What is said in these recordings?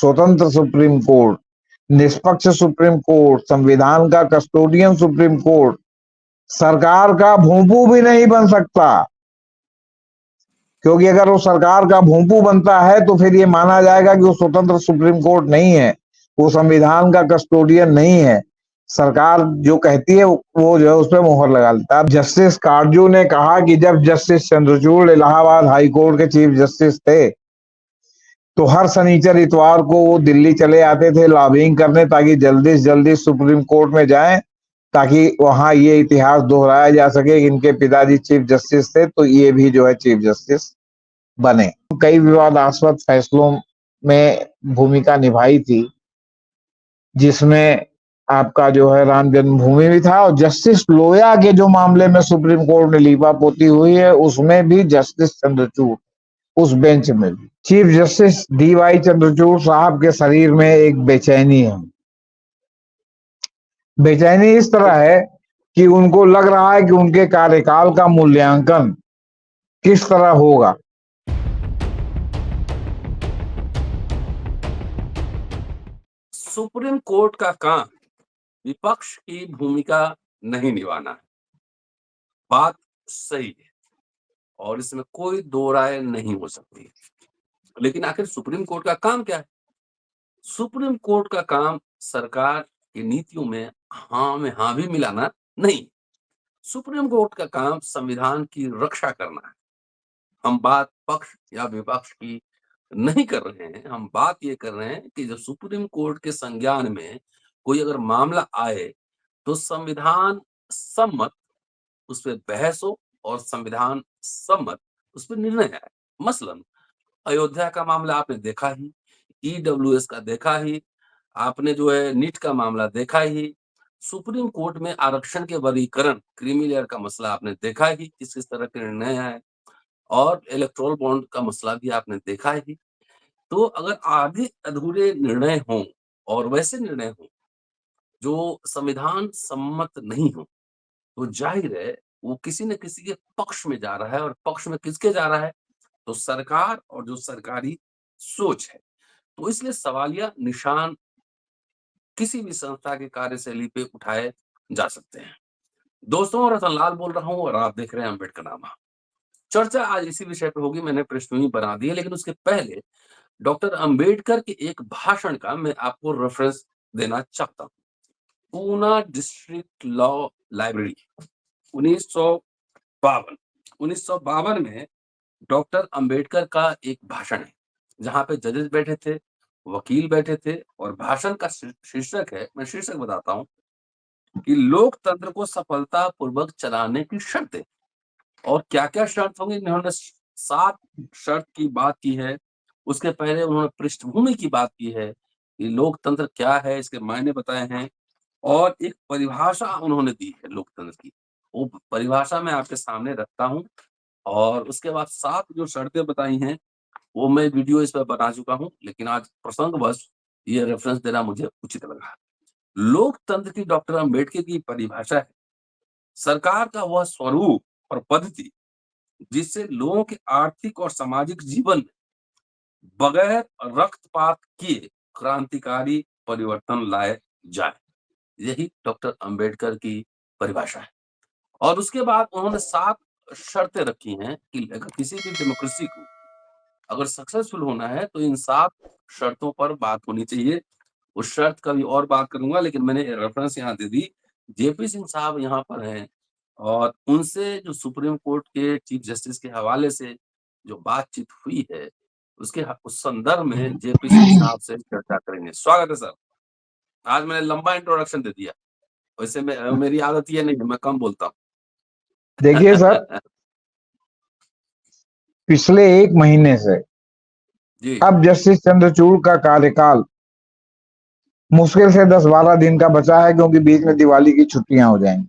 स्वतंत्र supreme court, निष्पक्ष supreme court, संविधान का कस्टोडियन सुप्रीम कोर्ट सरकार का भोंपू भी नहीं बन सकता। क्योंकि अगर वो सरकार का भोंपू बनता है तो फिर ये माना जाएगा कि वो स्वतंत्र सुप्रीम कोर्ट नहीं है, वो संविधान का कस्टोडियन नहीं है। सरकार जो कहती है वो जो है उस पर मोहर लगा लेता है। जस्टिस काटजू ने कहा कि जब justice Chandrachud Allahabad high court के चीफ जस्टिस थे तो हर शनिचर इतवार को वो दिल्ली चले आते थे लॉबिंग करने, ताकि जल्दी से जल्दी सुप्रीम कोर्ट में जाएं, ताकि वहां ये इतिहास दोहराया जा सके कि इनके पिताजी चीफ जस्टिस थे तो ये भी जो है चीफ जस्टिस बने। कई विवादास्पद फैसलों में भूमिका निभाई थी, जिसमें आपका जो है राम जन्मभूमि भी था, और जस्टिस लोया के जो मामले में सुप्रीम कोर्ट ने लीपापोती हुई है उसमें भी जस्टिस चंद्रचूड़ उस बेंच में भी। Chief justice D.Y.. चंद्रचूड़ साहब के शरीर में एक बेचैनी है। बेचैनी इस तरह है कि उनको लग रहा है कि उनके कार्यकाल का मूल्यांकन किस तरह होगा। सुप्रीम कोर्ट का काम विपक्ष की भूमिका नहीं निभाना है, बात सही है और इसमें कोई दो राय नहीं हो सकती। लेकिन आखिर सुप्रीम कोर्ट का काम क्या है? सुप्रीम कोर्ट का काम सरकार की नीतियों में हाँ भी मिलाना नहीं। सुप्रीम कोर्ट का काम संविधान की रक्षा करना है। हम बात पक्ष या विपक्ष की नहीं कर रहे हैं, हम बात ये कर रहे हैं कि जब सुप्रीम कोर्ट के संज्ञान में कोई अगर मामला आए तो संविधान सम्मत उस पर बहस हो और संविधान सम्मत उस पर निर्णय आए। मसलन अयोध्या का मामला आपने देखा ही, ईडब्ल्यूएस का देखा ही, आपने जो है नीट का मामला देखा ही, सुप्रीम कोर्ट में आरक्षण के वर्गीकरण क्रीमी लेयर का मसला आपने देखा ही किस किस तरह के निर्णय आए, और इलेक्टोरल बॉन्ड का मसला भी आपने देखा ही। तो अगर आधे अधूरे निर्णय हों और वैसे निर्णय हों जो संविधान सम्मत नहीं हो, तो जाहिर है वो किसी न किसी के पक्ष में जा रहा है, और पक्ष में किसके जा रहा है? तो सरकार और जो सरकारी सोच है। तो इसलिए सवालिया निशान किसी भी संस्था की कार्यशैली पे उठाए जा सकते हैं। दोस्तों, रतन लाल बोल रहा हूँ और आप देख रहे हैं अम्बेडकरनामा। चर्चा आज इसी विषय पे होगी। मैंने पृष्ठभूमि बना दी है, लेकिन उसके पहले डॉक्टर अंबेडकर के एक भाषण का मैं आपको रेफरेंस देना चाहता हूँ। पूना डिस्ट्रिक्ट लॉ लाइब्रेरी 1952 में डॉक्टर अंबेडकर का एक भाषण है, जहां पे जजेस बैठे थे, वकील बैठे थे, और भाषण का शीर्षक है, मैं शीर्षक बताता हूँ, कि लोकतंत्र को सफलतापूर्वक चलाने की शर्तें। और क्या क्या शर्त होंगी? उन्होंने 7 शर्त की बात की है। उसके पहले उन्होंने पृष्ठभूमि की बात की है कि लोकतंत्र क्या है, इसके मायने बताए हैं, और एक परिभाषा उन्होंने दी है लोकतंत्र की। वो परिभाषा मैं आपके सामने रखता हूँ, और उसके बाद 7 जो शर्तें बताई हैं वो मैं वीडियो इस पर बना चुका हूँ, लेकिन आज प्रसंगवश ये रेफरेंस देना मुझे उचित लगा। लोकतंत्र की डॉक्टर अंबेडकर की परिभाषा है सरकार का वह स्वरूप और पद्धति जिससे लोगों के आर्थिक और सामाजिक जीवन में बगैर रक्तपात किए क्रांतिकारी परिवर्तन लाए जाए। यही डॉक्टर अंबेडकर की परिभाषा है। और उसके बाद उन्होंने 7 शर्तें रखी हैं कि अगर किसी भी डेमोक्रेसी को अगर सक्सेसफुल होना है तो इन 7 शर्तों पर बात होनी चाहिए। उस शर्त का भी और बात करूंगा, लेकिन मैंने रेफरेंस यहाँ दे दी। जेपी सिंह साहब यहाँ पर हैं, और उनसे जो सुप्रीम कोर्ट के चीफ जस्टिस के हवाले से जो बातचीत हुई है उसके उस संदर्भ में जेपी सिंह साहब से चर्चा करेंगे। स्वागत है सर। आज मैंने लंबा इंट्रोडक्शन दे दिया, वैसे मेरी आदत ये नहीं है, मैं कम बोलता हूँ। देखिए सर, पिछले 1 महीने से जी अब जस्टिस चंद्रचूड़ का कार्यकाल मुश्किल से 10-12 दिन का बचा है, क्योंकि बीच में दिवाली की छुट्टियां हो जाएंगी।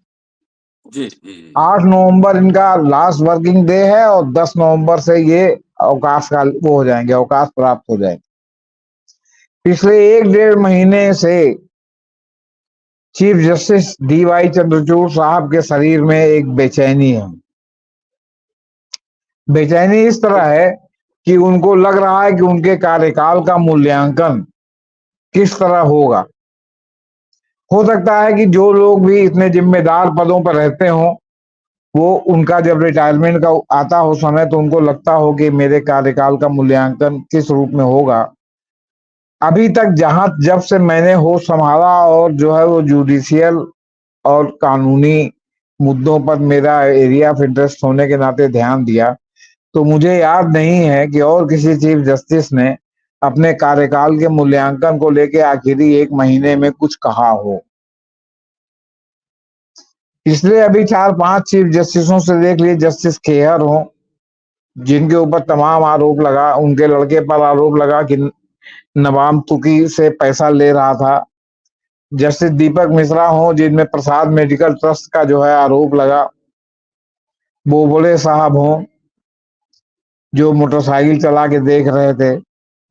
जी जी 8 नवंबर इनका लास्ट वर्किंग डे है, और 10 नवंबर से ये अवकाश का वो हो जाएंगे, अवकाश प्राप्त हो जाएंगे। पिछले 1-1.5 महीने से चीफ जस्टिस डी.वाई. चंद्रचूड़ साहब के शरीर में एक बेचैनी है। बेचैनी इस तरह है कि उनको लग रहा है कि उनके कार्यकाल का मूल्यांकन किस तरह होगा। हो सकता है कि जो लोग भी इतने जिम्मेदार पदों पर रहते हों, वो उनका जब रिटायरमेंट का आता हो समय, तो उनको लगता हो कि मेरे कार्यकाल का मूल्यांकन किस रूप में होगा। अभी तक जहां जब से मैंने होश संभाला और जो है वो जुडिशियल और कानूनी मुद्दों पर मेरा एरिया ऑफ इंटरेस्ट होने के नाते ध्यान दिया, तो मुझे याद नहीं है कि और किसी चीफ जस्टिस ने अपने कार्यकाल के मूल्यांकन को लेकर आखिरी 1 महीने में कुछ कहा हो। इसलिए अभी 4-5 चीफ जस्टिसों से देख लिए, जस्टिस खेहर हो जिनके ऊपर तमाम आरोप लगा, उनके लड़के पर आरोप लगा कि नवाब तुकी से पैसा ले रहा था। जस्टिस दीपक मिश्रा हो जिनमें प्रसाद मेडिकल ट्रस्ट का जो है आरोप लगा। बोबड़े साहब हो जो मोटरसाइकिल चला के देख रहे थे,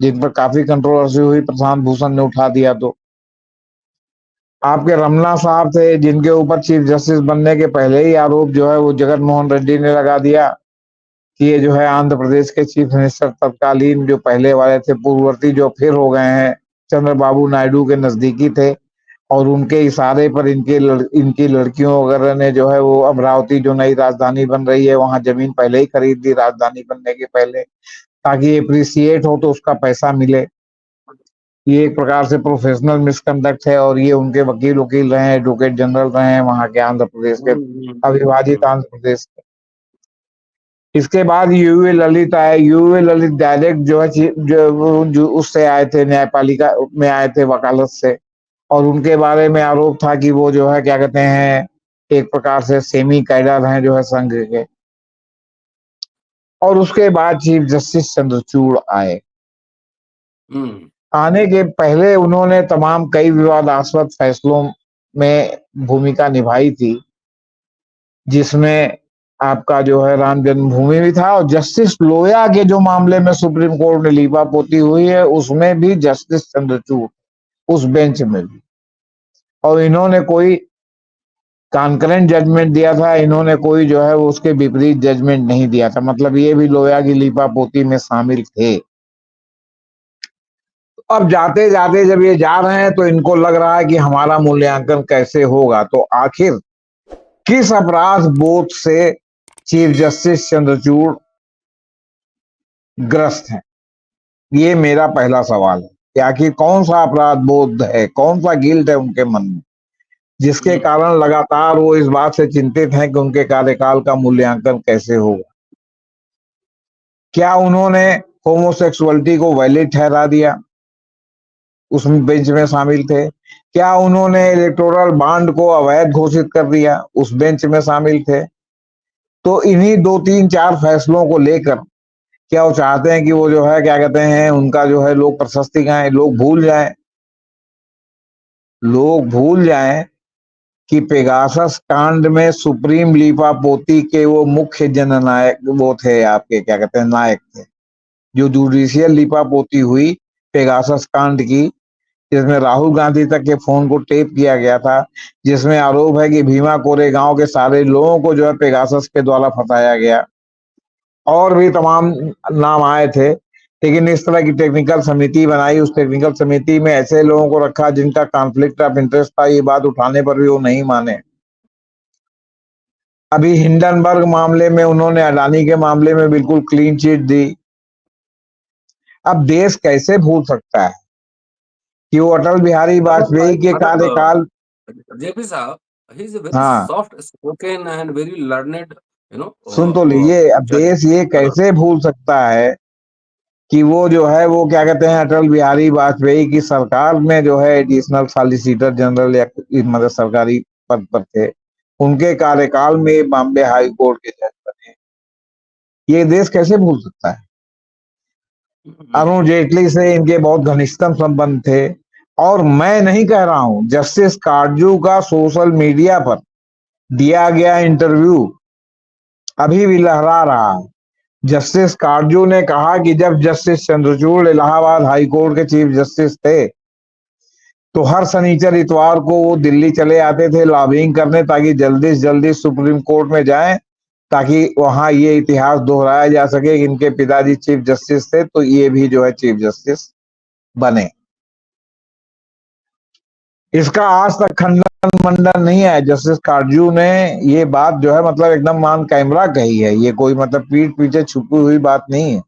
जिन पर काफी कंट्रोवर्सी हुई, प्रशांत भूषण ने उठा दिया। तो आपके रमना साहब थे जिनके ऊपर चीफ जस्टिस बनने के पहले ही आरोप जो है वो जगन मोहन रेड्डी ने लगा दिया कि ये जो है आंध्र प्रदेश के चीफ मिनिस्टर तत्कालीन जो पहले वाले थे, पूर्ववर्ती, जो फिर हो गए हैं, चंद्रबाबू नायडू के नजदीकी थे, और उनके इशारे पर इनकी लड़कियों वगैरह ने जो है वो अमरावती जो नई राजधानी बन रही है वहां जमीन पहले ही खरीद ली राजधानी बनने के पहले, ताकि एप्रिसिएट हो तो उसका पैसा मिले। ये एक प्रकार से प्रोफेशनल मिसकंडक्ट है, और ये उनके वकील वकील रहे हैं, एडवोकेट जनरल रहे हैं वहां के आंध्र प्रदेश के, अविभाजित आंध्र प्रदेश के। इसके बाद यूए ललित आए। यूए ललित डायरेक्ट जो है जो उससे आए थे, न्यायपालिका में आए थे वकालत से, और उनके बारे में आरोप था कि वो जो है क्या कहते हैं, एक प्रकार से सेमी कैडर हैं जो है संघ के। और उसके बाद चीफ जस्टिस चंद्रचूड़ आए। आने के पहले उन्होंने तमाम कई विवादास्पद फैसलों में भूमिका निभाई थी, जिसमें आपका जो है राम जन्मभूमि भी था, और जस्टिस लोया के जो मामले में सुप्रीम कोर्ट में लीपापोती हुई है उसमें भी जस्टिस चंद्रचूड़ उस बेंच में भी। और इन्होंने कोई कॉन्करेंट जजमेंट दिया था, इन्होंने कोई जो है उसके विपरीत जजमेंट नहीं दिया था, मतलब ये भी लोया की लीपापोती में शामिल थे। अब जाते जाते जब ये जा रहे हैं तो इनको लग रहा है कि हमारा मूल्यांकन कैसे होगा। तो आखिर किस अपराध बोध से चीफ जस्टिस चंद्रचूड़ ग्रस्त हैं, ये मेरा पहला सवाल है कि आखिर कौन सा अपराध बोध है, कौन सा गिल्ट है उनके मन में, जिसके कारण लगातार वो इस बात से चिंतित हैं कि उनके कार्यकाल का मूल्यांकन कैसे होगा। क्या उन्होंने होमोसेक्सुअलिटी को वैलिड ठहरा दिया, उस बेंच में शामिल थे? क्या उन्होंने इलेक्टोरल बॉन्ड को अवैध घोषित कर दिया, उस बेंच में शामिल थे? तो इन्हीं 2-3-4 फैसलों को लेकर क्या वो चाहते हैं कि वो जो है क्या कहते हैं उनका जो है लोग प्रशस्ति गाएं, लोग भूल जाएं कि पेगासस कांड में सुप्रीम लीपापोती के वो मुख्य जननायक वो थे, आपके क्या कहते हैं नायक थे। जो जुडिशियल लीपापोती हुई पेगासस कांड की, जिसमें राहुल गांधी तक के फोन को टेप किया गया था, जिसमें आरोप है कि भीमा कोरेगांव के सारे लोगों को जो है पेगासस के द्वारा फंसाया गया, और भी तमाम नाम आए थे। लेकिन इस तरह की टेक्निकल समिति बनाई, उस टेक्निकल समिति में ऐसे लोगों को रखा जिनका कॉन्फ्लिक्ट ऑफ इंटरेस्ट था, ये बात उठाने पर भी वो नहीं माने। अभी हिंडनबर्ग मामले में उन्होंने अडानी के मामले में बिल्कुल क्लीन चिट दी। अब देश कैसे भूल सकता है कि वो अटल बिहारी वाजपेयी के कार्यकाल। जेपी साहब, ही इज अ वेरी हाँ, soft spoken and very learned, सुन तो लीजिए, अब जज। देश ये कैसे भूल सकता है कि वो जो है वो क्या कहते हैं अटल बिहारी वाजपेयी की सरकार में जो है एडिशनल सॉलिसिटर जनरल या मतलब सरकारी पद पर थे, उनके कार्यकाल में बॉम्बे हाई कोर्ट के जज बने। ये देश कैसे भूल सकता है? अरुण जेटली से इनके बहुत घनिष्ठतम संबंध थे। और मैं नहीं कह रहा हूं, जस्टिस काटजू का सोशल मीडिया पर दिया गया इंटरव्यू अभी भी लहरा रहा है। जस्टिस काटजू ने कहा कि जब justice Chandrachud Allahabad high court के चीफ जस्टिस थे, तो हर शनिचर इतवार को वो दिल्ली चले आते थे लॉबिंग करने, ताकि जल्दी से जल्दी सुप्रीम कोर्ट में जाएं, ताकि वहां ये इतिहास दोहराया जा सके कि इनके पिताजी चीफ जस्टिस थे तो ये भी जो है चीफ जस्टिस बने। इसका आज तक खंडन मंडन नहीं है। जस्टिस काटजू ने ये बात जो है मतलब एकदम मान कैमरा कही है, ये कोई मतलब पीठ पीछे छुपी हुई बात नहीं है।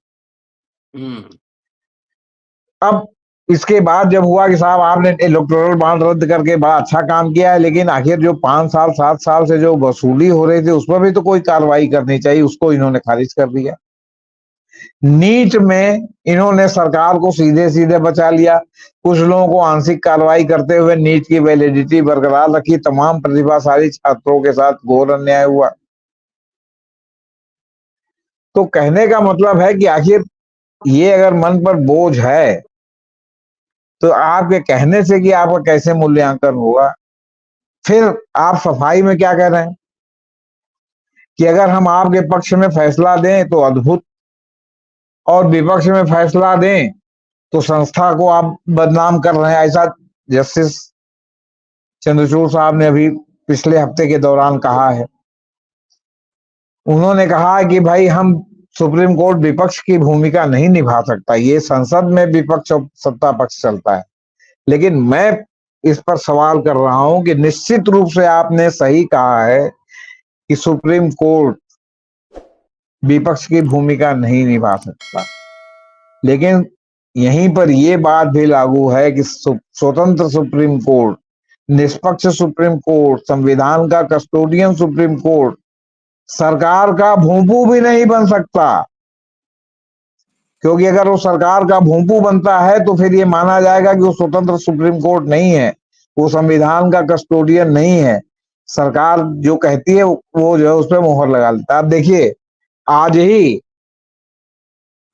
अब इसके बाद जब हुआ कि साहब आपने इलेक्टोरल बॉन्ड रद्द करके बड़ा अच्छा काम किया है, लेकिन आखिर जो 5 साल 7 साल से जो वसूली हो रही थी उस पर भी तो कोई कार्रवाई करनी चाहिए, उसको इन्होंने खारिज कर दिया। नीट में इन्होंने सरकार को सीधे सीधे बचा लिया, कुछ लोगों को आंशिक कार्रवाई करते हुए नीट की वैलिडिटी बरकरार रखी, तमाम प्रतिभाशाली छात्रों के साथ घोर अन्याय हुआ। तो कहने का मतलब है कि आखिर ये अगर मन पर बोझ है तो आपके कहने से कि आपका कैसे मूल्यांकन होगा। फिर आप सफाई में क्या कह रहे हैं कि अगर हम आपके पक्ष में फैसला दें तो अद्भुत, और विपक्ष में फैसला दें तो संस्था को आप बदनाम कर रहे हैं, ऐसा जस्टिस चंद्रचूड़ साहब ने अभी पिछले हफ्ते के दौरान कहा है। उन्होंने कहा कि भाई हम सुप्रीम कोर्ट विपक्ष की भूमिका नहीं निभा सकता, ये संसद में विपक्ष और सत्ता पक्ष चलता है। लेकिन मैं इस पर सवाल कर रहा हूं कि निश्चित रूप से आपने सही कहा है कि सुप्रीम कोर्ट विपक्ष की भूमिका नहीं निभा सकता, लेकिन यहीं पर यह बात भी लागू है कि स्वतंत्र सुप्रीम कोर्ट, निष्पक्ष सुप्रीम कोर्ट, संविधान का कस्टोडियन सुप्रीम कोर्ट सरकार का भोंपू भी नहीं बन सकता। क्योंकि अगर वो सरकार का भोंपू बनता है तो फिर ये माना जाएगा कि वो स्वतंत्र सुप्रीम कोर्ट नहीं है, वो संविधान का कस्टोडियन नहीं है। सरकार जो कहती है वो जो है उस पर मोहर लगा लेता है। आप देखिए, आज ही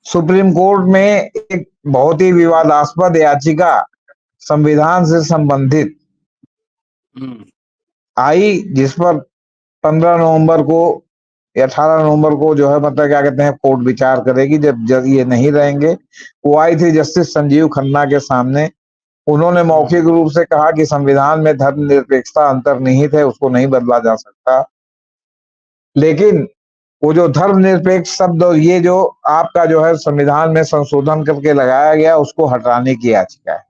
सुप्रीम कोर्ट में एक बहुत ही विवादास्पद याचिका संविधान से संबंधित आई, जिस पर 15 नवंबर को या 18 नवंबर को जो है मतलब क्या कहते हैं कोर्ट विचार करेगी, जब ये नहीं रहेंगे। वो आई थी जस्टिस संजीव खन्ना के सामने। उन्होंने मौखिक रूप से कहा कि संविधान में धर्मनिरपेक्षता अंतर्निहित है, उसको नहीं बदला जा सकता। लेकिन वो जो धर्मनिरपेक्ष शब्द ये जो आपका जो है संविधान में संशोधन करके लगाया गया, उसको हटाने की याचिका है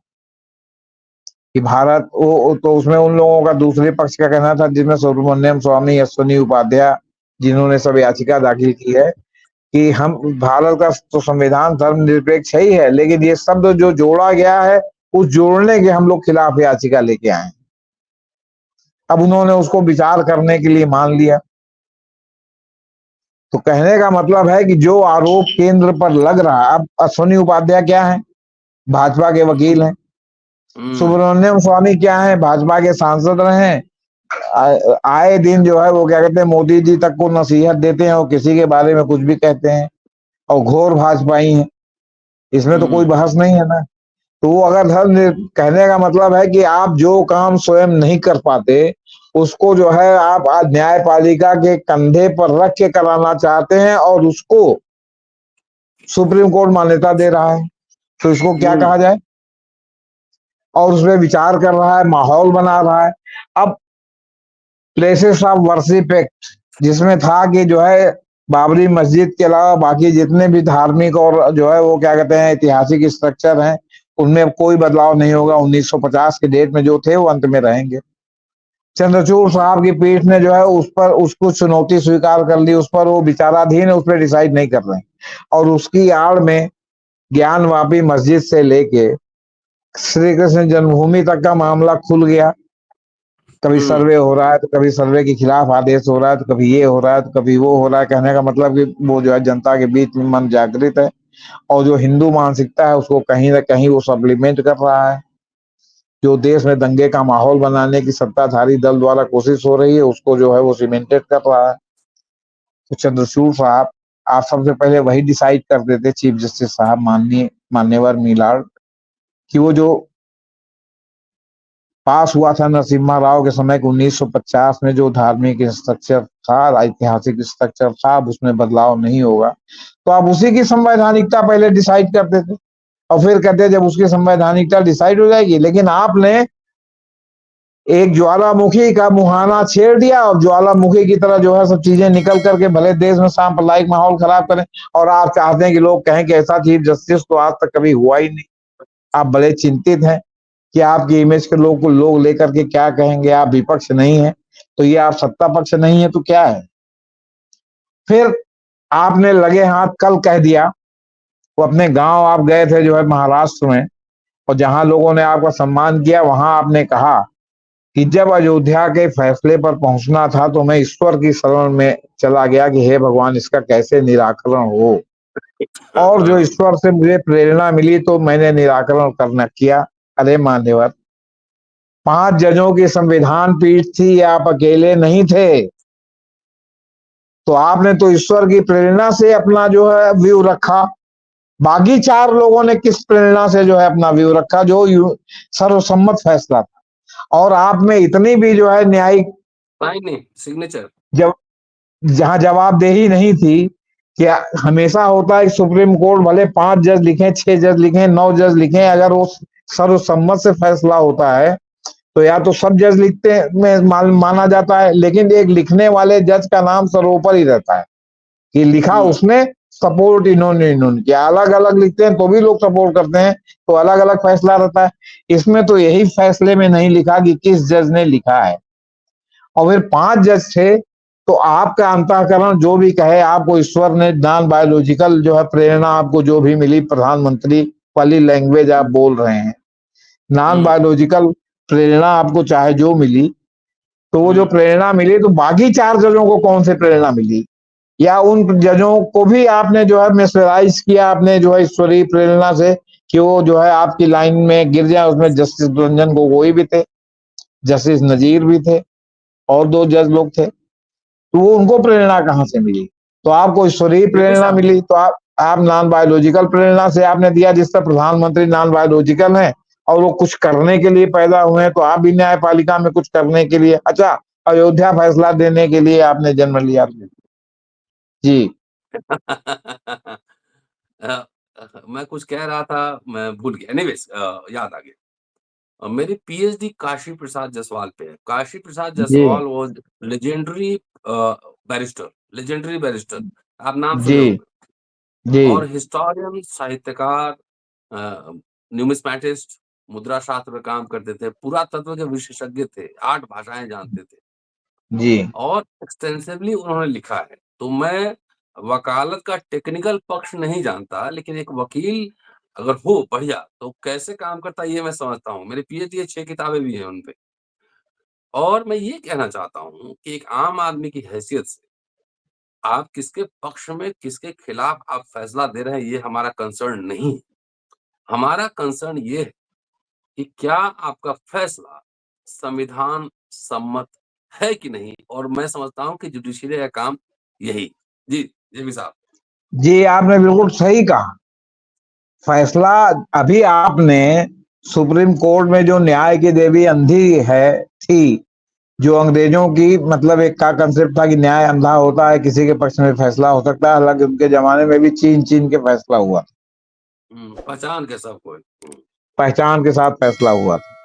कि भारत वो तो उसमें उन लोगों का दूसरे पक्ष का कहना था, जिसमें सुब्रमण्यम स्वामी, अश्विनी उपाध्याय, जिन्होंने सब याचिका दाखिल की है कि हम भारत का तो संविधान धर्मनिरपेक्ष ही है, लेकिन ये शब्द जो जोड़ा गया है उस जोड़ने के हम लोग खिलाफ याचिका लेके आए। अब उन्होंने उसको विचार करने के लिए मान लिया। तो कहने का मतलब है कि जो आरोप केंद्र पर लग रहा है, अब अश्विनी उपाध्याय क्या है, भाजपा के वकील हैं। सुब्रमण्यम स्वामी क्या है, भाजपा के सांसद रहे हैं। आए दिन जो है वो क्या कहते हैं मोदी जी तक को नसीहत देते हैं और किसी के बारे में कुछ भी कहते हैं, और घोर भाजपाई हैं, इसमें तो कोई बहस नहीं है ना। तो वो अगर कहने का मतलब है कि आप जो काम स्वयं नहीं कर पाते उसको जो है आप आज न्यायपालिका के कंधे पर रख के कराना चाहते हैं, और उसको सुप्रीम कोर्ट मान्यता दे रहा है, तो इसको क्या कहा जाए। और उसमें विचार कर रहा है, माहौल बना रहा है। अब प्लेसेस ऑफ वर्शिप एक्ट, जिसमें था कि जो है बाबरी मस्जिद के अलावा बाकी जितने भी धार्मिक और जो है वो क्या कहते हैं ऐतिहासिक स्ट्रक्चर हैं, उनमें कोई बदलाव नहीं होगा। 1950 के डेट में जो थे वो अंत में रहेंगे। चंद्रचूड़ साहब की पीठ ने जो है उस पर उसको चुनौती स्वीकार कर ली, उस पर वो विचाराधीन है, उस पर डिसाइड नहीं कर रहे हैं। और उसकी आड़ में ज्ञानवापी मस्जिद से लेके श्री कृष्ण जन्मभूमि तक का मामला खुल गया। कभी सर्वे हो रहा है तो कभी सर्वे के खिलाफ आदेश हो रहा है, तो कभी ये हो रहा है तो कभी वो हो रहा है। कहने का मतलब कि वो जो है जनता के बीच में मन जागृत है, और जो हिंदू मानसिकता है उसको कहीं ना कहीं वो सप्लीमेंट कर रहा है। जो देश में दंगे का माहौल बनाने की सत्ताधारी दल द्वारा कोशिश हो रही है उसको जो है वो सीमेंटेड कर रहा है। तो चंद्रचूड़ साहब, आप सबसे पहले वही डिसाइड कर देते चीफ जस्टिस साहब मान्यवर मिलाड, कि वो जो पास हुआ था नरसिम्हा राव के समय 1950 में जो धार्मिक स्ट्रक्चर था, ऐतिहासिक स्ट्रक्चर था, अब उसमें बदलाव नहीं होगा। तो आप उसी की संवैधानिकता पहले डिसाइड कर देते और फिर कहते जब उसकी संवैधानिकता डिसाइड हो जाएगी। लेकिन आपने एक ज्वालामुखी का मुहाना छेड़ दिया, और ज्वालामुखी की तरह जो है सब चीजें निकल करके भले देश में सांप्रदायिक माहौल खराब करें, और आप चाहते हैं कि लोग कहें कि ऐसा चीफ जस्टिस तो आज तक कभी हुआ ही नहीं। आप बड़े चिंतित हैं कि आपकी इमेज के लोग को लोग लेकर के क्या कहेंगे, आप विपक्ष नहीं है तो ये आप सत्ता पक्ष नहीं है तो क्या है। फिर आपने लगे हाथ कल कह दिया, वो अपने गांव आप गए थे जो है महाराष्ट्र में, और जहां लोगों ने आपका सम्मान किया वहां आपने कहा कि जब अयोध्या के फैसले पर पहुंचना था तो मैं ईश्वर की शरण में चला गया कि हे भगवान इसका कैसे निराकरण हो, और जो ईश्वर से मुझे प्रेरणा मिली तो मैंने निराकरण करना किया। अरे मान्यवर, 5 जजों की संविधान पीठ थी, आप अकेले नहीं थे, तो आपने तो ईश्वर की प्रेरणा से अपना जो है व्यू रखा। बाकी 4 लोगों ने किस प्रेरणा से जो है अपना व्यू रखा, जो सर्वसम्मत फैसला था। और आप में इतनी भी जो है न्यायिक नहीं सिग्नेचर जब जहां जवाबदेही नहीं थी कि हमेशा होता है सुप्रीम कोर्ट भले 5 जज लिखे, 6 जज लिखे, 9 जज लिखे, अगर वो सर्वसम्मत से फैसला होता है तो या तो सब जज लिखते में माना जाता है, लेकिन एक लिखने वाले जज का नाम सर्वोपरि ही रहता है कि लिखा उसने, सपोर्ट इन्होंने किया। अलग अलग लिखते हैं तो भी लोग सपोर्ट करते हैं, तो अलग अलग फैसला रहता है। इसमें तो यही फैसले में नहीं लिखा कि किस जज ने लिखा है, और फिर 5 जज थे तो आपका अंतःकरण जो भी कहे, आपको ईश्वर ने नॉन बायोलॉजिकल जो है प्रेरणा आपको जो भी मिली, प्रधानमंत्री वाली लैंग्वेज आप बोल रहे हैं, नॉन बायोलॉजिकल प्रेरणा आपको चाहे जो मिली, तो वो जो प्रेरणा मिली तो बाकी 4 जजों को कौन से प्रेरणा मिली, या उन जजों को भी आपने जो है मिसराइज किया, आपने जो है ईश्वरीय प्रेरणा से कि वो जो है आपकी लाइन में गिर जाए। उसमें जस्टिस रंजन गोगोई भी थे, जस्टिस नजीर भी थे, और 2 जज लोग थे, तो वो उनको प्रेरणा कहाँ से मिली। तो आपको ईश्वरीय प्रेरणा मिली तो आप नॉन बायोलॉजिकल प्रेरणा से आपने दिया, जिससे प्रधानमंत्री नॉन बायोलॉजिकल है और वो कुछ करने के लिए पैदा हुए हैं, तो आप भी न्यायपालिका में कुछ करने के लिए, अच्छा अयोध्या फैसला देने के लिए आपने जन्म लिया। जी मैं कुछ कह रहा था, मैं भूल गया। एनीवेज याद आ गया। मेरी पीएचडी काशी प्रसाद जायसवाल पे है। Kashi Prasad ji Jaiswal was legendary barrister, legendary barrister, आप नाम सुने जी होंगे। जी और हिस्टोरियन, साहित्यकार, न्यूमिस्मैटिस्ट, मुद्रा शास्त्र में काम करते थे, पुरातत्व के विशेषज्ञ थे, 8 भाषाएँ जानते थे जी और एक्सटेंसिवली उन्होंने लिखा है। तो मैं वकालत का टेक्निकल पक्ष नहीं जानता, लेकिन एक वकील अगर हो बढ़िया, तो कैसे काम करता है ये मैं समझता हूँ। मेरी पीएचडी 6 किताबें भी हैं उन पे। और मैं ये कहना चाहता हूँ कि एक आम आदमी की हैसियत से आप किसके पक्ष में, किसके खिलाफ आप फैसला दे रहे हैं, ये हमारा कंसर्न नहीं है। हमारा कंसर्न ये है कि क्या आपका फैसला संविधान सम्मत है कि नहीं, और मैं समझता हूँ कि जुडिशरी का काम यही। जी, जेपी साहब। जी, आपने बिल्कुल सही कहा। फैसला अभी आपने सुप्रीम कोर्ट में जो न्याय की देवी अंधी है थी, जो अंग्रेजों की मतलब एक का कंसेप्ट था कि न्याय अंधा होता है, किसी के पक्ष में फैसला हो सकता है, हालांकि उनके जमाने में भी चीन चीन के फैसला हुआ, पहचान के सब कोई। पहचान के साथ फैसला हुआ था।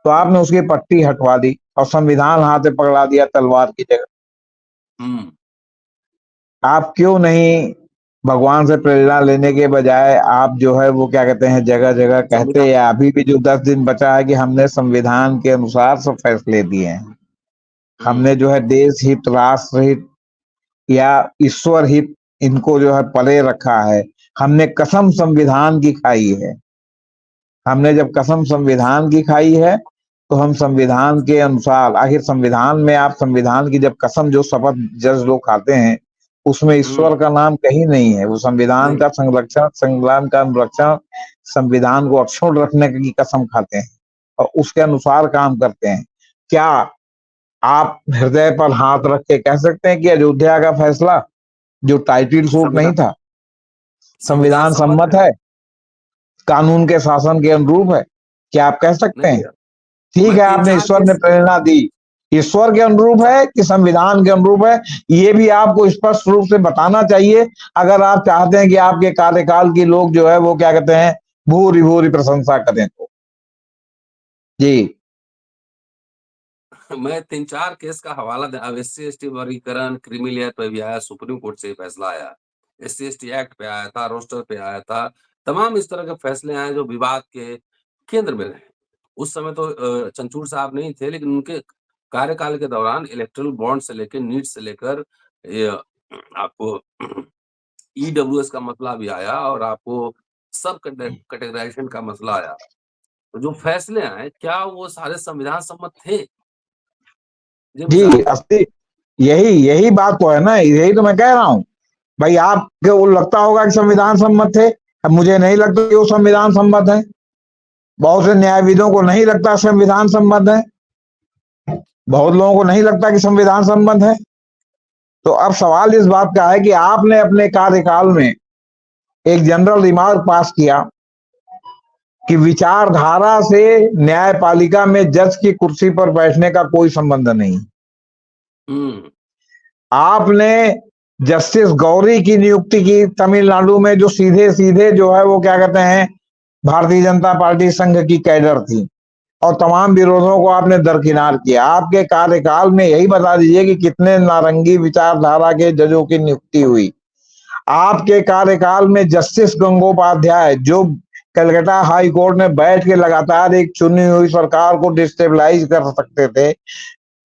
तो आपने उसकी पट्टी हटवा दी और संविधान हाथ में पकड़ा दिया तलवार की जगह। हुँ, आप क्यों नहीं भगवान से प्रेरणा लेने के बजाय आप जो है वो क्या कहते हैं, जगह जगह कहते संविधान। हैं, या अभी भी जो 10 दिन बचा है कि हमने संविधान के अनुसार सब फैसले दिए हैं, हुँ, हमने जो है देश हित, राष्ट्र हित या ईश्वर हित, इनको जो है परे रखा है। हमने कसम संविधान की खाई है। हमने जब कसम संविधान की खाई है तो हम संविधान के अनुसार, आखिर संविधान में आप संविधान की जब कसम जो शपथ जज लोग खाते हैं उसमें ईश्वर हुँ, का नाम कहीं नहीं है। वो संविधान नहीं, का संरक्षण, संविधान का अनुरक्षण, संविधान को अक्षुण्ण रखने की कसम खाते हैं और उसके अनुसार काम करते हैं। क्या आप हृदय पर हाथ रख के कह सकते हैं कि अयोध्या का फैसला जो टाइटिल सूट नहीं संविधान था, संविधान संविधान सम्मत सम्मत है। है, कानून के शासन के अनुरूप है? क्या आप कह सकते नहीं हैं? भैया, ठीक मैं है, आपने 3-4 ईश्वर ने केस प्रेरणा दी, ईश्वर के अनुरूप चा है कि संविधान के अनुरूप है, ये भी आपको स्पष्ट रूप से बताना चाहिए, अगर आप चाहते हैं कि आपके कार्यकाल के लोग जो है वो क्या कहते हैं, भूरी भूरी प्रशंसा करें तो। जी मैं 3-4 केस का हवाला दे। अब एससी-एसटी वर्गीकरण, क्रीमी लेयर पे भी आया, सुप्रीम कोर्ट से ही फैसला आया। एससी-एसटी एक्ट पे आया था, रोस्टर पे आया था। तमाम इस तरह के फैसले आए जो विवाद के केंद्र में रहे। उस समय तो चंद्रचूड़ साहब नहीं थे, लेकिन उनके कार्यकाल के दौरान इलेक्टोरल बॉन्ड से लेके नीट से लेकर ये आपको ईडब्ल्यूएस का मसला भी आया और आपको सब कैटेगराइजेशन का मसला आया। तो जो फैसले आए, क्या वो सारे संविधान सम्मत थे? ये मुझे जी, आप असली यही यही बात तो है ना, यही तो मैं कह रहा हूँ। भाई आपको लगता होगा कि संविधान सम्मत थे, अब मुझे नहीं लगता कि वो संविधान सम्मत है। बहुत से न्यायविदों को नहीं लगता संविधान सम्मत है, बहुत लोगों को नहीं लगता कि संविधान सम्मत है। तो अब सवाल इस बात का है कि आपने अपने कार्यकाल में एक जनरल रिमार्क पास किया कि विचारधारा से न्यायपालिका में जज की कुर्सी पर बैठने का कोई संबंध नहीं। हुँ। आपने जस्टिस गौरी की नियुक्ति की तमिलनाडु में, जो सीधे सीधे जो है वो क्या कहते हैं, भारतीय जनता पार्टी संघ की कैडर थी, और तमाम विरोधों को आपने दरकिनार किया। आपके कार्यकाल में यही बता दीजिए कि कितने नारंगी विचारधारा के जजों की नियुक्ति हुई। आपके कार्यकाल में जस्टिस गंगोपाध्याय, जो कलकत्ता हाई कोर्ट में बैठ के लगातार एक चुनी हुई सरकार को डिस्टेबलाइज कर सकते थे।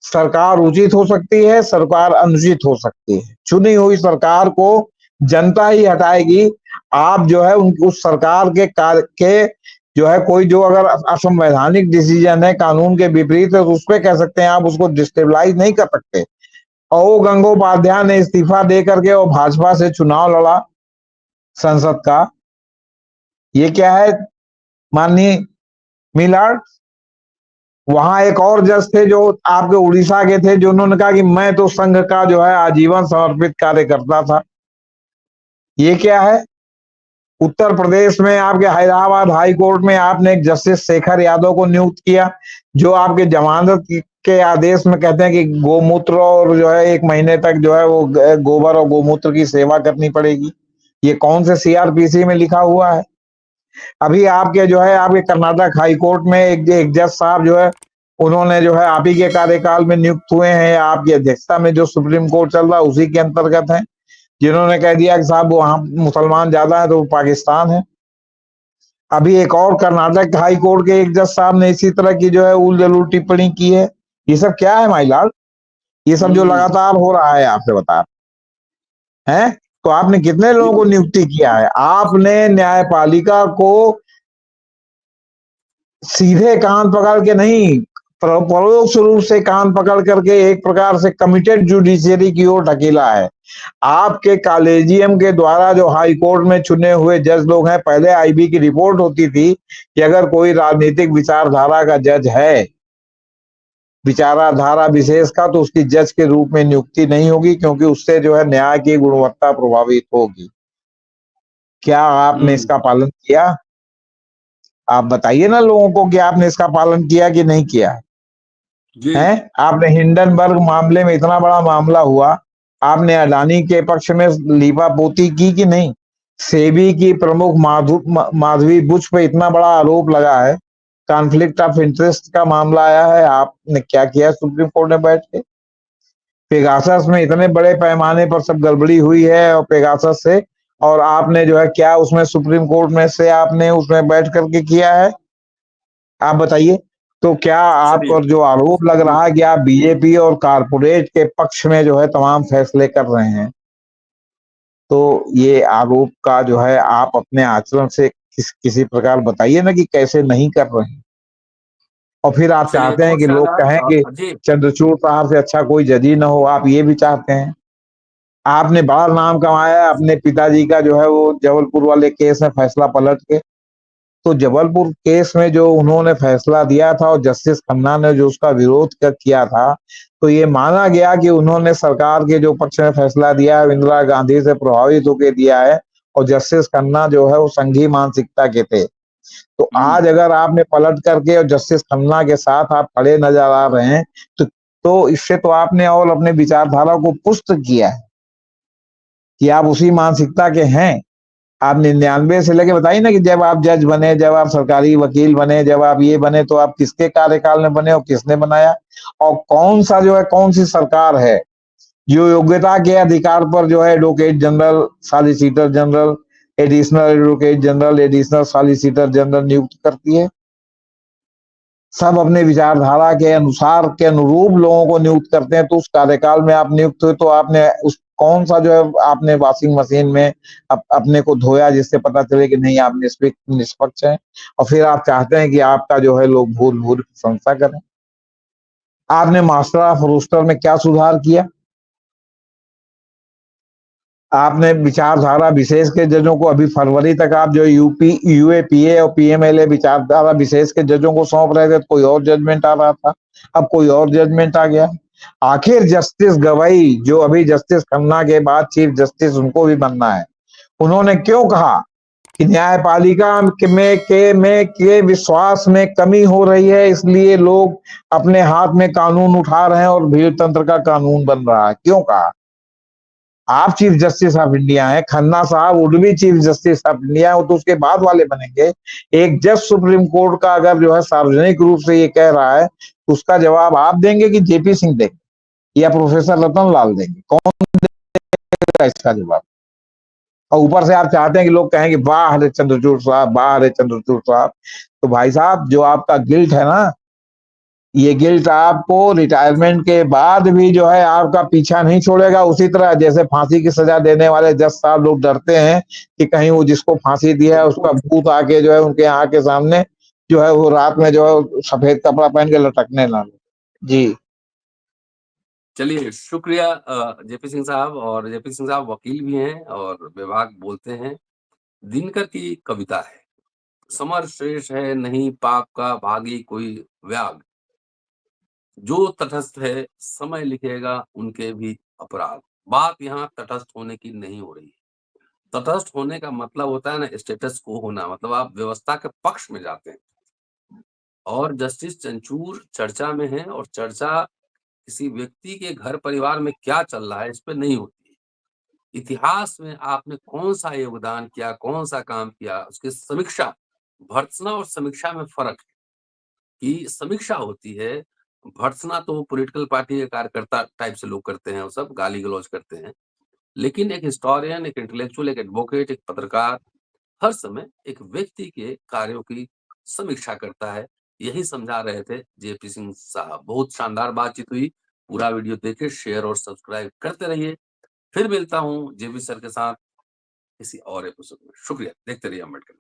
सरकार उचित हो सकती है, सरकार अनुचित हो सकती है, चुनी हुई सरकार को जनता ही हटाएगी। आप जो है उस सरकार के कार्य के जो है कोई जो अगर असंवैधानिक डिसीजन है, कानून के विपरीत है, तो उस पर कह सकते हैं, आप उसको डिस्टेबलाइज नहीं कर सकते। और वो गंगोपाध्याय ने इस्तीफा दे करके और भाजपा से चुनाव लड़ा संसद का। ये क्या है माननीय मिलाड? वहां एक और जज थे जो आपके उड़ीसा के थे, जो उन्होंने कहा कि मैं तो संघ का जो है आजीवन समर्पित कार्यकर्ता था। ये क्या है? उत्तर प्रदेश में आपके हैदराबाद हाई कोर्ट में आपने एक जस्टिस शेखर यादव को नियुक्त किया, जो आपके जमानत के आदेश में कहते हैं कि गोमूत्र और जो है 1 महीने तक जो है वो गोबर और गोमूत्र की सेवा करनी पड़ेगी। ये कौन से सीआरपीसी में लिखा हुआ है? अभी आपके जो है आपके कर्नाटक हाई कोर्ट में एक जज साहब जो है, उन्होंने जो है आप ही के कार्यकाल में नियुक्त हुए हैं, आपकी अध्यक्षता में जो सुप्रीम कोर्ट चल रहा है उसी के अंतर्गत है, जिन्होंने कह दिया कि साहब वहां मुसलमान ज्यादा है तो वो पाकिस्तान है। अभी एक और कर्नाटक हाई कोर्ट के एक जज साहब ने इसी तरह की जो है उल जलूल टिप्पणी की है। ये सब क्या है माई लॉर्ड? ये सब जो हुँ। लगातार हो रहा है आपसे बता है, तो आपने कितने लोगों को नियुक्ति किया है? आपने न्यायपालिका को सीधे कान पकड़ के नहीं, परोक्ष रूप से कान पकड़ करके एक प्रकार से कमिटेड जुडिशियरी की ओर ढकेला है। आपके कॉलेजियम के द्वारा जो हाई कोर्ट में चुने हुए जज लोग हैं, पहले आईबी की रिपोर्ट होती थी कि अगर कोई राजनीतिक विचारधारा का जज है, विचारधारा विशेष का, तो उसकी जज के रूप में नियुक्ति नहीं होगी, क्योंकि उससे जो है न्याय की गुणवत्ता प्रभावित होगी। क्या आपने हुँ। इसका पालन किया? आप बताइए ना लोगों को कि आपने इसका पालन किया कि नहीं किया जी। है? आपने हिंडनबर्ग मामले में, इतना बड़ा मामला हुआ, आपने अडानी के पक्ष में लीपापोती की कि नहीं? सेबी की प्रमुख माधवी बुच पे इतना बड़ा आरोप लगा है, कॉन्फ्लिक्ट ऑफ इंटरेस्ट का मामला आया है, आपने क्या किया सुप्रीम कोर्ट में बैठ के? पेगासस में इतने बड़े पैमाने पर सब गड़बड़ी हुई है, और पेगासस से, और आपने जो है क्या उसमें सुप्रीम कोर्ट में से आपने उसमें बैठ करके किया है? आप बताइए। तो क्या आप चलिए। पर जो आरोप लग रहा है कि आप बीजेपी और कारपोरेट के पक्ष में जो है तमाम फैसले कर रहे हैं, तो ये आरोप का जो है आप अपने आचरण से किसी प्रकार बताइए ना कि कैसे नहीं कर रहे हैं। और फिर आप चलिए, चाहते हैं बहुत कि लोग शानदार कहें कि जी। चंद्रचूड़ साहब से अच्छा कोई जज ही ना हो, आप ये भी चाहते हैं। आपने बड़ा नाम कमाया है अपने पिताजी का, जो है वो जबलपुर वाले केस में फैसला पलट के। तो जबलपुर केस में जो उन्होंने फैसला दिया था और जस्टिस खन्ना ने जो उसका विरोध किया था, तो ये माना गया कि उन्होंने सरकार के जो पक्ष में फैसला दिया है, इंदिरा गांधी से प्रभावित होकर दिया है, और जस्टिस खन्ना जो है वो संघी मानसिकता के थे। तो हुँ। आज अगर आपने पलट करके और जस्टिस खन्ना के साथ आप खड़े नजर आ रहे हैं, तो इससे तो आपने और अपने विचारधारा को पुष्ट किया है कि आप उसी मानसिकता के हैं। आप 99 से लेके बताइए ना कि जब आप जज बने, जब आप सरकारी वकील बने, जब आप ये बने, तो आप किसके कार्यकाल में बने और किसने बनाया? और कौन सा जो है, कौन सी सरकार है जो योग्यता के अधिकार पर जो है advocate general, solicitor general, additional advocate general, additional solicitor general नियुक्त करती है? सब अपने विचारधारा के अनुसार के अनुरूप लोगों को नियुक्त करते हैं। तो उस कार्यकाल में आप नियुक्त हुए तो आपने उस कौन सा जो है आपने वॉशिंग मशीन में अपने को धोया जिससे पता चले कि नहीं आप निष्पक्ष हैं, और फिर आप चाहते हैं कि आपका जो है लोग भूल भूल प्रशंसा करें। आपने मास्टर ऑफ रोस्टर में क्या सुधार किया? आपने विचारधारा विशेष के जजों को अभी फरवरी तक आप जो यूएपीए और पीएमएलए विचारधारा विशेष के जजों को सौंप रहे थे, तो कोई और जजमेंट आ रहा था, अब कोई और जजमेंट आ गया। आखिर जस्टिस गवई जो अभी जस्टिस खन्ना के बाद चीफ जस्टिस उनको भी बनना है, उन्होंने क्यों कहा कि न्यायपालिका के विश्वास में कमी हो रही है, इसलिए लोग अपने हाथ में कानून उठा रहे हैं और भीड़ तंत्र का कानून बन रहा है? क्यों कहा? आप चीफ जस्टिस ऑफ इंडिया हैं, खन्ना साहब would be chief justice of India, वो तो उसके बाद वाले बनेंगे। एक जज सुप्रीम कोर्ट का अगर जो है सार्वजनिक रूप से ये कह रहा है, तो उसका जवाब आप देंगे कि जेपी सिंह देंगे या प्रोफेसर रतन लाल देंगे? कौन देगा इसका जवाब? और ऊपर से आप चाहते हैं कि लोग कहें कि वाह हरे चंद्रचूड़ साहब, वाह हरे चंद्रचूड़ साहब। तो भाई साहब, जो आपका गिल्ट है ना, ये गिल्ट आपको रिटायरमेंट के बाद भी जो है आपका पीछा नहीं छोड़ेगा। उसी तरह जैसे फांसी की सजा देने वाले जज साहब लोग डरते हैं कि कहीं वो जिसको फांसी दिया है उसका भूत आके जो है उनके आंख के सामने जो है वो रात में जो है सफेद कपड़ा पहन के लटकने ना लगे। जी चलिए, शुक्रिया जेपी सिंह साहब। और जेपी सिंह साहब वकील भी हैं और विभाग बोलते हैं। दिनकर की कविता है, समर शेष है नहीं पाप का भागी कोई व्याग, जो तटस्थ है समय लिखेगा उनके भी अपराध। बात यहाँ तटस्थ होने की नहीं हो रही है। तटस्थ होने का मतलब होता है ना स्टेटस को होना, मतलब आप व्यवस्था के पक्ष में जाते हैं। और जस्टिस चंचूर चर्चा में है, और चर्चा किसी व्यक्ति के घर परिवार में क्या चल रहा है इस पे नहीं होती है। इतिहास में आपने कौन सा योगदान किया, कौन सा काम किया, उसकी समीक्षा, भर्त्सना और समीक्षा में फर्क है। कि समीक्षा होती है, भर्त्सना तो पॉलिटिकल पार्टी के कार्यकर्ता टाइप से लोग करते हैं, वो सब गाली गलौज करते हैं। लेकिन एक हिस्टोरियन, एक इंटेलेक्चुअल, एक एडवोकेट, एक पत्रकार हर समय एक व्यक्ति के कार्यों की समीक्षा करता है। यही समझा रहे थे जेपी सिंह साहब। बहुत शानदार बातचीत हुई। पूरा वीडियो देखे, शेयर और सब्सक्राइब करते रहिए। फिर मिलता हूँ जेपी सर के साथ किसी और एपिसोड में। शुक्रिया, देखते रहिए अम्बेडकर।